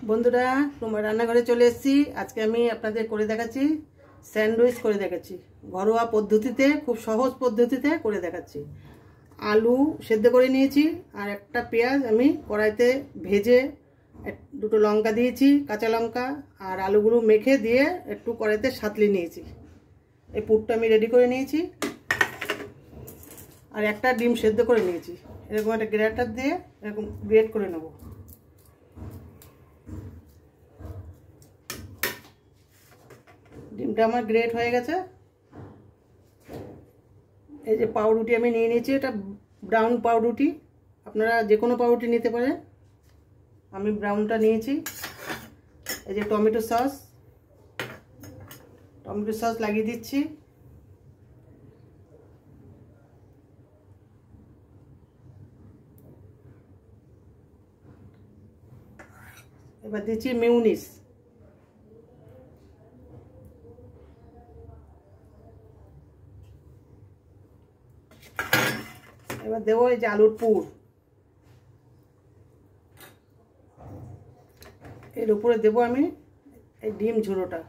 বন্ধুরা তোমার রান্নাঘরে চলে এসেছি। আজকে আমি আপনাদের করে দেখাচ্ছি স্যান্ডউইচ করে দেখাচ্ছি, ঘরোয়া পদ্ধতিতে, খুব সহজ পদ্ধতিতে করে দেখাচ্ছি। আলু সেদ্ধ করে নিয়েছি আর একটা পেঁয়াজ আমি কড়াইতে ভেজে দুটো লঙ্কা দিয়েছি, কাঁচা লঙ্কা, আর আলুগুলো মেখে দিয়ে একটু কড়াইতে সাঁতলে নিয়েছি। এই পুরটা আমি রেডি করে নিয়েছি আর একটা ডিম সেদ্ধ করে নিয়েছি। এরকম একটা গ্রেটার দিয়ে এরকম গ্রেট করে নেব। ডিমটা আমার গ্রেট হয়ে গেছে। এই যে পাউরুটি আমি নিয়ে নিয়েছি, এটা ব্রাউন পাউরুটি, আপনারা যে কোনো পাউরুটি নিতে পারেন, আমি ব্রাউনটা নিয়েছি। এই যে টমেটো সস লাগিয়ে দিচ্ছি। এবার দিচ্ছি মিউনিস। এবার দেবো এই যে আলুর পুর, এর উপরে দেবো আমি এই ডিম ঝুড়োটা।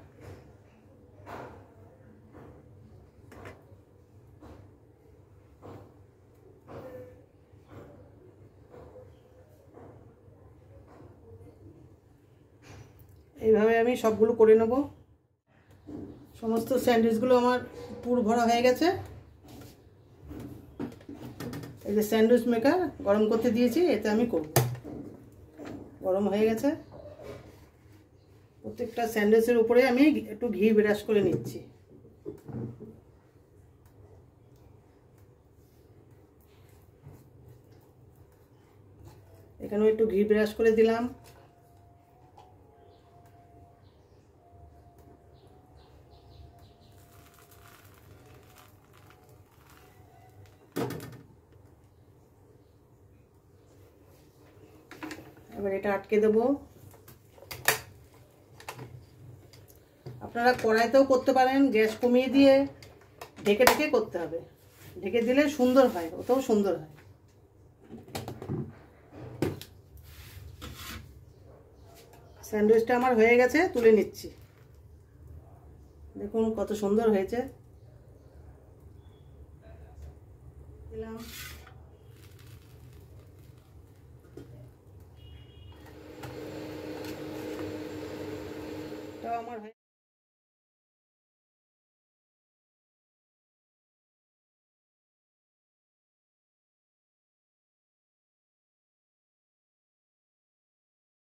এইভাবে আমি সবগুলো করে নেব। সমস্ত স্যান্ডউইচগুলো আমার পুর ভরা হয়ে গেছে। এই যে স্যান্ডউইচ মেকার গরম করতে দিয়েছি, এতে আমি করব। গরম হয়ে গেছে। প্রত্যেকটা স্যান্ডউইচের উপরে আমি একটু ঘি ব্রাশ করে নিচ্ছি। এখানেও একটু ঘি ব্রাশ করে দিলাম। এবার এটা আটকে দেব। আপনারা কড়াইতেও করতে পারেন, গ্যাস কমিয়ে দিয়ে ঢেকে ঢেকে করতে হবে। ঢেকে দিলে সুন্দর হয়, ওটাও সুন্দর হয়। স্যান্ডউইচটা আমার হয়ে গেছে, তুলে নিচ্ছি। দেখুন কত সুন্দর হয়েছে। দিলাম। আমার